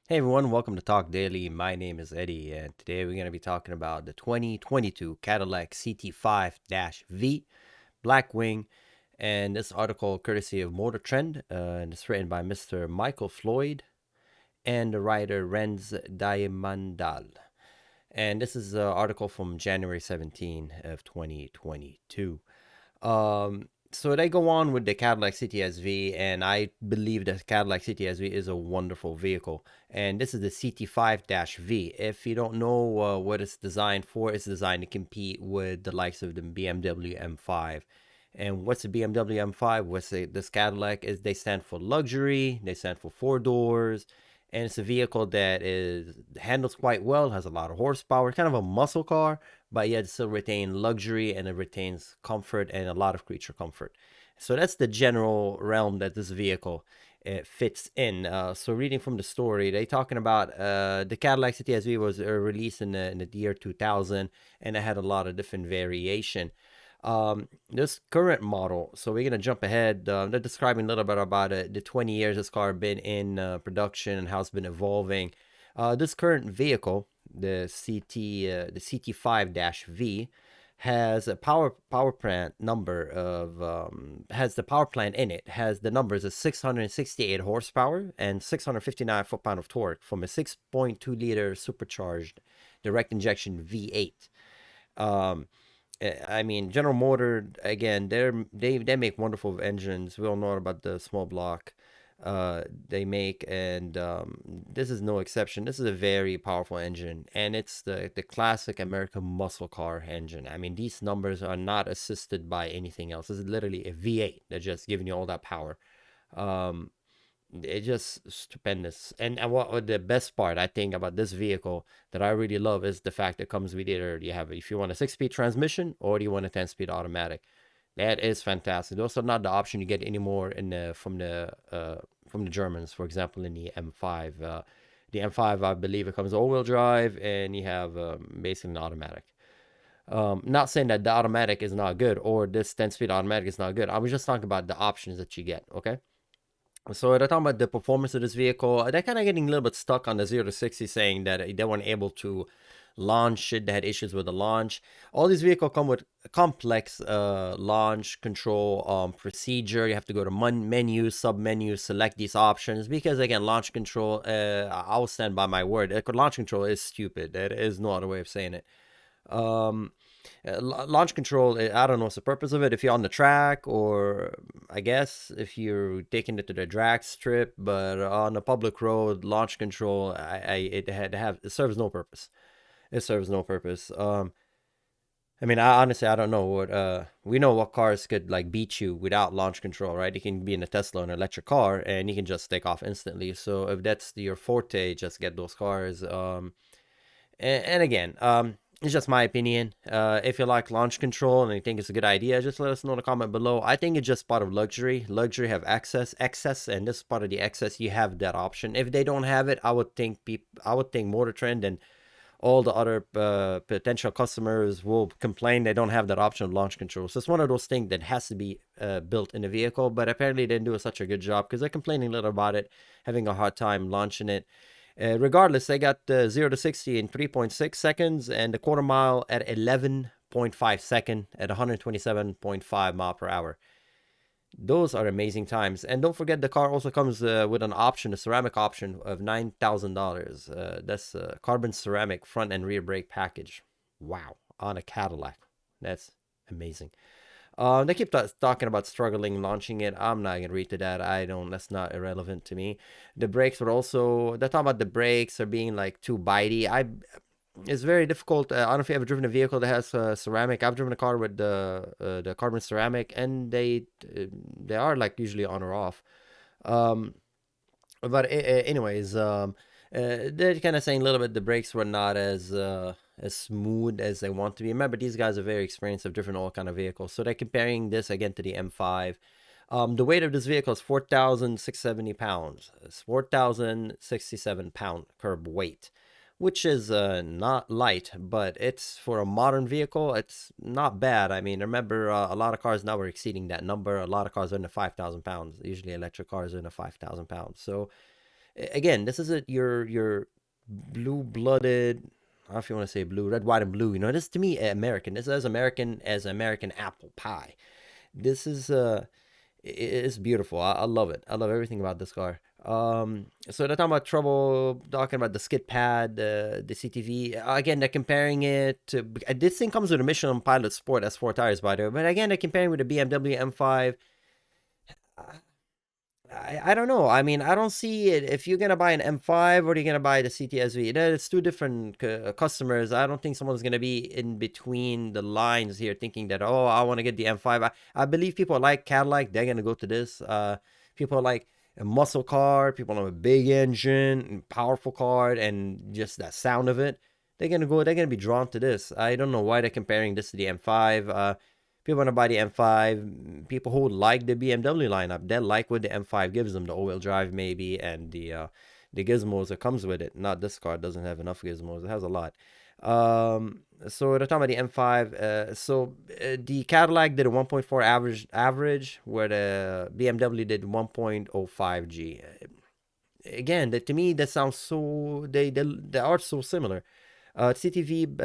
Hey everyone, welcome to Talk Daily. My name is Eddie, and today we're going to be talking about the 2022 Cadillac CT5-V Blackwing. And this article, courtesy of Motor Trend, and it's written by Mr. Michael Floyd and the writer Renz Diamandal. And this is an article from January 17 of 2022. So they go on with the Cadillac CTS-V, and I believe the Cadillac CTS-V is a wonderful vehicle. And this is the CT5-V. If you don't know what it's designed for, it's designed to compete with the likes of the BMW M5. And what's the BMW M5? This Cadillac is? They stand for luxury. They stand for four doors, and it's a vehicle that is handles quite well, has a lot of horsepower, kind of a muscle car, but yet still retain luxury and it retains comfort and a lot of creature comfort. So that's the general realm that this vehicle fits in. So reading from the story, they talking about the Cadillac CTS-V was released in the year 2000, and it had a lot of different variation. This current model, so we're gonna jump ahead. They're describing a little bit about it, the 20 years this car been in production and how it's been evolving. This current vehicle, the CT5-V, has a power plant number of has the power plant in it has the numbers of 668 horsepower and 659 foot-pound of torque from a 6.2 liter supercharged direct injection V8. I mean, General Motor again. They make wonderful engines. We all know about the small block they make, and this is no exception. This is a very powerful engine, and it's the classic American muscle car engine. I mean, these numbers are not assisted by anything else. This is literally a V8 that's just giving you all that power. Um, it's just stupendous. And what the best part I think about this vehicle that I really love is the fact that it comes with either you have if you want a 6-speed transmission or do you want a 10-speed automatic. That is fantastic. Those are not the option you get anymore in the from the Germans. For example, in the M5, the M5 I believe it comes all-wheel drive and you have basically an automatic. Not saying that the automatic is not good or this 10-speed automatic is not good. I was just talking about the options that you get. Okay. So they're talking about the performance of this vehicle. They're kind of getting a little bit stuck on the 0 to 60, saying that they weren't able to launch it. They had issues with the launch. All these vehicles come with a complex launch control procedure. You have to go to menu, sub-menu, select these options because, again, launch control, I will stand by my word. Launch control is stupid. There is no other way of saying it. Um, Launch control, I don't know what's the purpose of it. If you're on the track, or I guess if you're taking it to the drag strip, but on a public road, launch control, it serves no purpose. It serves no purpose. I mean, honestly, I don't know what. We know what cars could like beat you without launch control, right? You can be in a Tesla, an electric car, and you can just take off instantly. So if that's your forte, just get those cars. And again, it's just my opinion. If you like launch control and you think it's a good idea, just let us know in the comment below. I think it's just part of luxury. Luxury have excess, and this is part of the excess. You have that option. If they don't have it, I would think Motor Trend and all the other potential customers will complain they don't have that option of launch control. So it's one of those things that has to be built in the vehicle, but apparently they didn't do such a good job because they're complaining a little about it, having a hard time launching it. Regardless, they got 0 to 60 in 3.6 seconds and the quarter mile at 11.5 seconds at 127.5 mile per hour. Those are amazing times. And don't forget, the car also comes with an option, a ceramic option of $9,000. That's a carbon ceramic front and rear brake package. Wow, on a Cadillac. That's amazing. They keep talking about struggling launching it. I'm not gonna read to that. I don't. That's not irrelevant to me. The brakes were also. They're talking about the brakes are being like too bitey. It's very difficult. I don't know if you ever driven a vehicle that has ceramic. I've driven a car with the carbon ceramic, and they are like usually on or off. But anyways, they're kind of saying a little bit the brakes were not as smooth as they want to be. Remember, these guys are very experienced of different all kind of vehicles, so they're comparing this again to the M5. The weight of this vehicle is 4,670 pounds. It's 4,067 pound curb weight, which is not light, but it's for a modern vehicle, it's not bad. I mean, remember, a lot of cars now are exceeding that number. A lot of cars are in the 5,000 pounds. Usually electric cars are in the 5,000 pounds. So Again, this is your blue-blooded. I don't know if you want to say blue, red, white, and blue. You know, this to me American. This is as American apple pie. This is it's beautiful. I love it. I love everything about this car. So they're talking about trouble, talking about the skid pad, the CTV. Again, they're comparing it to. This thing comes with a Michelin Pilot Sport S4 tires, by the way. But again, they're comparing with the BMW M5. I don't know. I mean, I don't see it. If you're gonna buy an M5 or you're gonna buy the CTSV, it's two different customers. I don't think someone's gonna be in between the lines here, thinking that, oh, I want to get the M5. I believe people like Cadillac, they're gonna go to this. People like a muscle car, people have a big engine, and powerful car, and just that sound of it. They're gonna go. They're gonna be drawn to this. I don't know why they're comparing this to the M5. People want to buy the M5. People who like the BMW lineup, they like what the M5 gives them, the all-wheel drive maybe, and the gizmos that comes with it. Not this car doesn't have enough gizmos. It has a lot. So they're talking about the M5. The Cadillac did a 1.4 average, where the BMW did 1.05 G. Again, to me, that sounds so. They are so similar. CTV,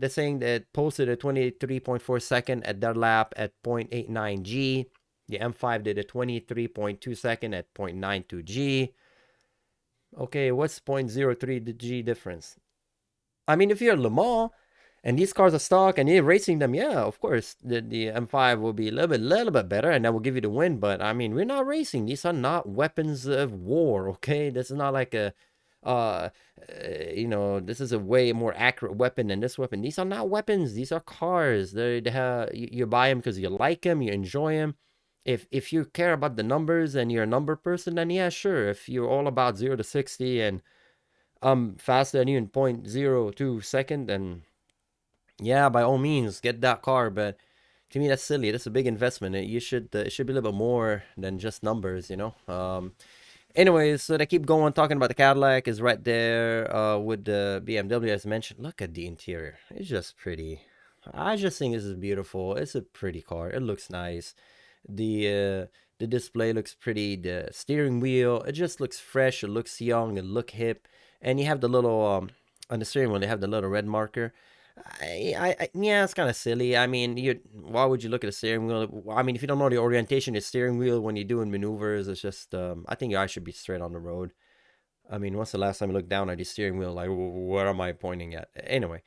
they're saying that posted a 23.4 second at their lap at 0.89 G. The M5 did a 23.2 second at 0.92 G. Okay, what's 0.03 G difference? I mean, if you're Le Mans and these cars are stock and you're racing them, yeah, of course, the M5 will be a little bit better and that will give you the win. But I mean, we're not racing. These are not weapons of war, okay? This is not like a uh, this is a way more accurate weapon than this weapon. These are not weapons. These are cars. They have, you buy them because you like them, you enjoy them. If you care about the numbers and you're a number person, then yeah, sure. If you're all about 0 to 60 and I'm faster than you in 0.02 second, then yeah, by all means, get that car. But to me, that's silly. That's a big investment. It should be a little bit more than just numbers, you know. Anyways, so they keep going talking about the Cadillac is right there with the BMW as mentioned. Look at the interior. It's just pretty. I just think this is beautiful. It's a pretty car. It looks nice. The display looks pretty. The steering wheel, it just looks fresh. It looks young. It look hip. And you have the little on the steering wheel. They have the little red marker. Yeah, it's kind of silly. I mean, why would you look at a steering wheel? I mean, if you don't know the orientation of the steering wheel when you're doing maneuvers, it's just, I think your eyes should be straight on the road. I mean, when's the last time you looked down at the steering wheel? Like, where am I pointing at? Anyway,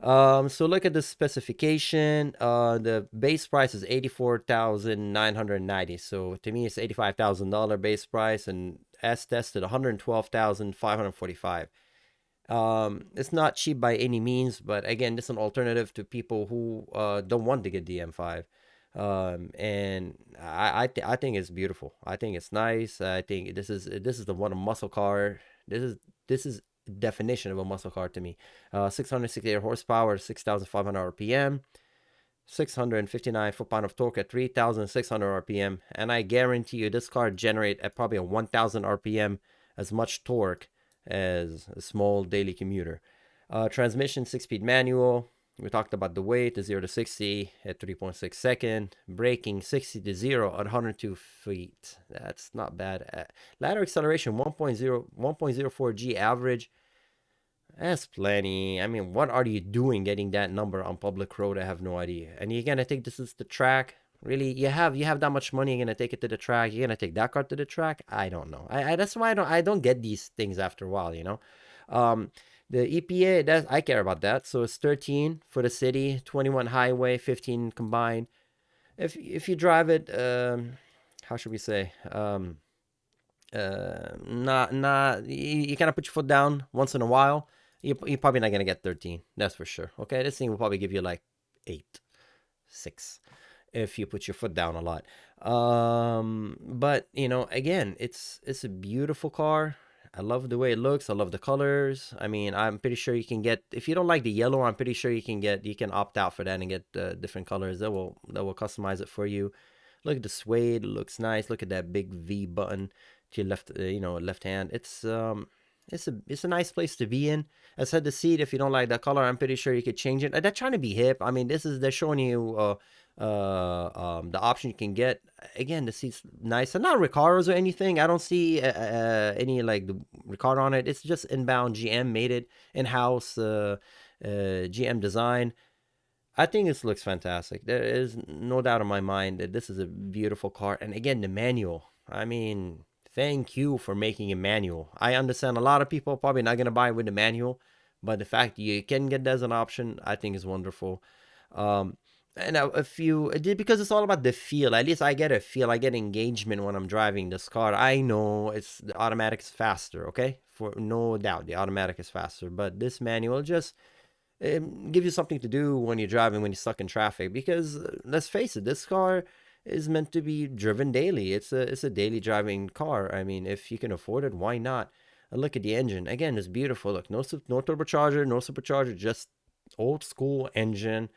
so look at the specification. The base price is 84,990. So to me, it's $85,000 base price, and as tested, 112,545. It's not cheap by any means, but again, this is an alternative to people who don't want to get the M5. And I think it's beautiful. I think it's nice. I think this is the one a muscle car. This is definition of a muscle car to me. 668 horsepower, 6,500 RPM, 659 foot-pound of torque at 3,600 RPM, and I guarantee you this car generate at probably a 1,000 RPM as much torque as a small daily commuter. Transmission 6-speed manual. We talked about the weight, the 0 to 60 at 3.6 second. Braking 60 to 0 at 102 feet. That's not bad. Ladder acceleration 1.04 G average. That's plenty. I mean, what are you doing getting that number on public road? I have no idea. And you're gonna think this is the track? Really? You have that much money? You're gonna take it to the track? You're gonna take that car to the track? I don't know. That's why I don't get these things after a while. You know, the EPA, that I care about that. So it's 13 for the city, 21 highway, 15 combined. If you drive it, how should we say? Not you kind of put your foot down once in a while. You're probably not gonna get 13. That's for sure. Okay, this thing will probably give you like 8, 6 if you put your foot down a lot. But again, it's a beautiful car. I love the way it looks. I love the colors. I mean, I'm pretty sure you can get, if you don't like the yellow, I'm pretty sure you can opt out for that and get different colors. That will customize it for you. Look at the suede. It looks nice. Look at that big V button to your left, left hand. It's a nice place to be in. I said the seat, if you don't like that color, I'm pretty sure you could change it. They're trying to be hip. I mean, they're showing you The option you can get, again, the seat's nice. And not Recaros or anything. I don't see any like the Recaro on it. It's just inbound. GM made it in-house. GM design. I think this looks fantastic. There is no doubt in my mind that this is a beautiful car. And again, the manual. I mean, thank you for making a manual. I understand a lot of people are probably not going to buy with the manual, but the fact that you can get that as an option, I think is wonderful. Um, and if you, because it's all about the feel, at least I get a feel, I get engagement when I'm driving this car. I know it's the automatic is faster, okay? For no doubt, the automatic is faster, but this manual just it gives you something to do when you're driving, when you're stuck in traffic. Because let's face it, this car is meant to be driven daily. It's a daily driving car. I mean, if you can afford it, why not? And look at the engine. Again, it's beautiful. Look, no turbocharger, no supercharger, just old school engine,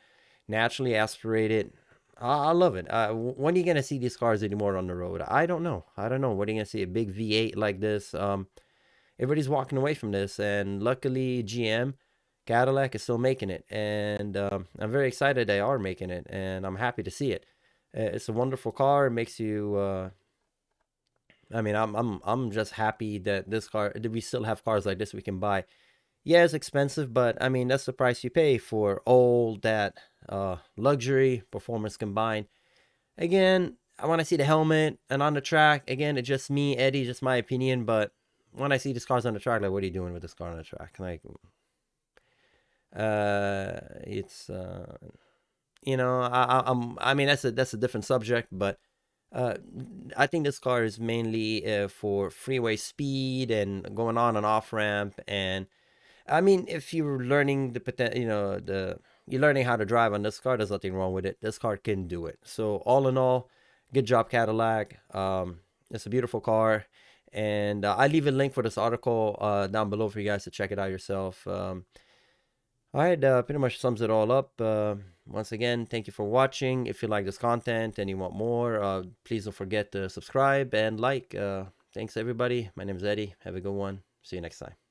naturally aspirated. I love it. When are you gonna see these cars anymore on the road? I don't know. I don't know. When are you gonna see a big V8 like this? Everybody's walking away from this, and luckily GM Cadillac is still making it, and I'm very excited they are making it, and I'm happy to see it. It's a wonderful car. It makes you. I mean, I'm just happy that this car that we still have cars like this we can buy. Yeah, it's expensive, but I mean that's the price you pay for all that luxury performance combined. Again, I want to see the helmet and on the track. Again, it's just me, Eddie, just my opinion, but when I see these cars on the track, like, what are you doing with this car on the track? Like, it's I mean that's a different subject, but uh, I think this car is mainly for freeway speed and going on and off ramp. And I mean, if you're learning the you're learning how to drive on this car, there's nothing wrong with it. This car can do it. So all in all, good job, Cadillac. It's a beautiful car. And I leave a link for this article down below for you guys to check it out yourself. All right, pretty much sums it all up. Once again, thank you for watching. If you like this content and you want more, please don't forget to subscribe and like. Thanks, everybody. My name is Eddie. Have a good one. See you next time.